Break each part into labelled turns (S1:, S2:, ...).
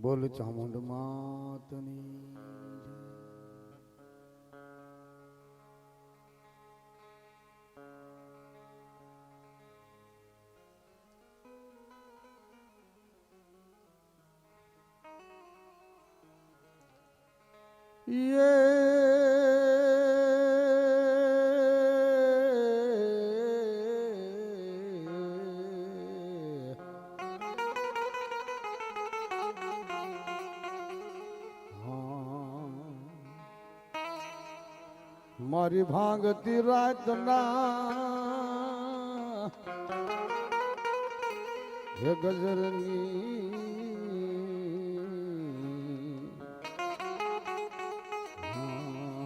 S1: બોલ ચામુંડ માતની મારી ભાંગતી રાતના હે ગજરની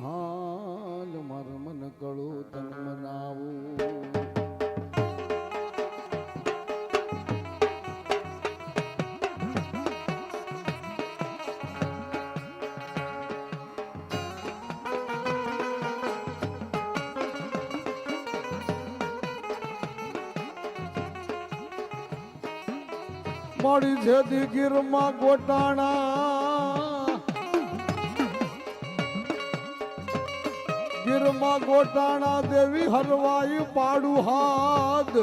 S1: હાલ માર મન કળું તન મનાવું મળી છે દીગીરમાં ગોટાણા ગીરમાં ગોટાણા દેવી હરવાઈ પાડું હાથ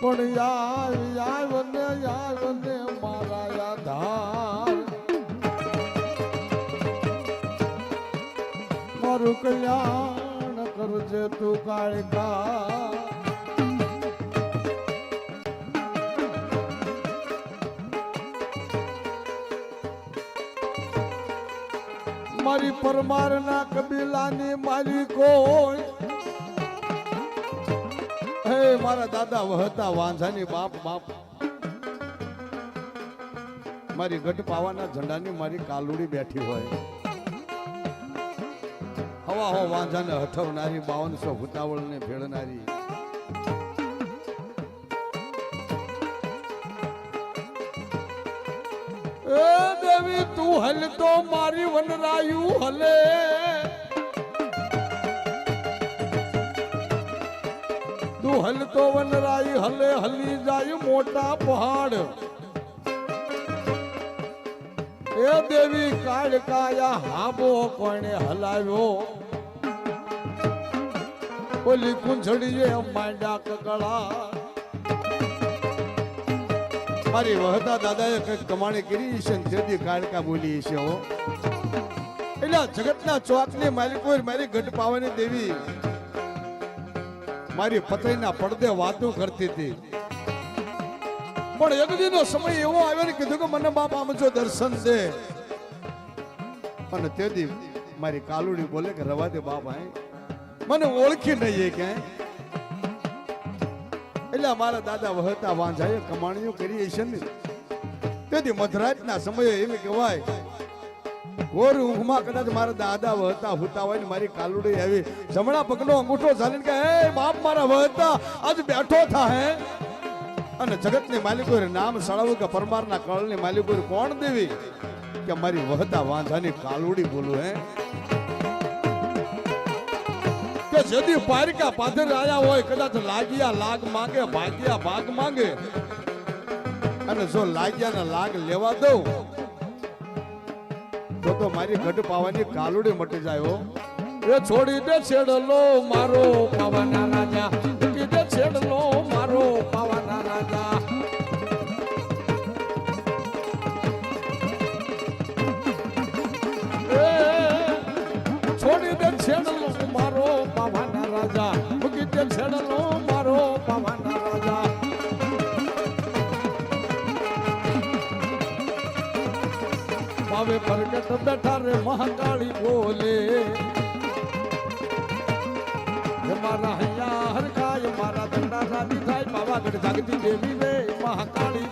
S1: પણ યાવ ને મારા યાધાર મારું કલ્યાણ કરજે તું કાળકા મારી પરમારના કબીલાની માલિકો હે મારા દાદા વહતા વાંઝાની બાપ બાપ મારી ગઢ પાવાના ઝંડાની મારી કાલુડી બેઠી હોય હવા હો વાંઝાને હઠવનારી 5200 ભૂતાવળને ભેળનારી દેવી તું હલ તો મારી વનરાયું હલે તું હલ તો વનરાઈ હલે હલી જાય મોટા પહાડ એ દેવી કાળકાયા હાબો કોણે હલાવ્યો ઓલી કુંજડીએ માંડા કકળા મારી વહતા દાદાએ કઈક કમાણી કરી છે ને તેથી કાળકા બોલી છે હો એટલે જગતના ચોકની માલિકો મારી ગઢ પાવાની દેવી મારી પતઈના પડદે વાતો કરતી હતી પણ એક દીનો સમય એવો આવ્યો ને કીધું કે મને બાપ આમ જો દર્શન દે અને તેથી મારી કાલુડી બોલે કે રવા દે બાપ મને ઓળખી નહીં ક્યાંય એટલે મારા દાદા વહતા વાંઝાએ કમાણીઓ કરી છે ને તેથી મધરાતના સમયે એમ કહેવાય ઘોર ઊંઘમાં કદાચ મારા દાદા વહતા હુતા હોય ને મારી કાલુડી આવી જમણા પગનો અંગૂઠો ઝાલીને કે હે બાપ મારા વહતા આજ બેઠો થા હે અને જગતની માલિકો નામ સળાવું કે પરમારના કળની માલિકો કોણ દેવી કે મારી વહતા વાંઝાની કાલુડી બોલું હે કે જદી પારિકા પાદર આયા હોય કદાચ લાગ્યા લાગ માંગે ભાગ્યા ભાગ માંગે અને જો લાગ્યા ને લાગ લેવા દઉં તો મારી ગઢ પાવાની કાલુડી મટી જાય હો એ છોડી દે છેડલો મારો પાવાના રાજા મૂકી દે છેડલો મારો પાવાના રાજા છોડી દે છેડલો મારો પાવાના રાજા મૂકી દે છેડલો મારો પાવાના રાજા પાવે પ્રગટ બેઠા રે મહાકાળી બોલે મારા હૈયા હરખાય મારા દંડા રાજી થાય પાવાગઢ જાગતી દેવી રે મહાકાળી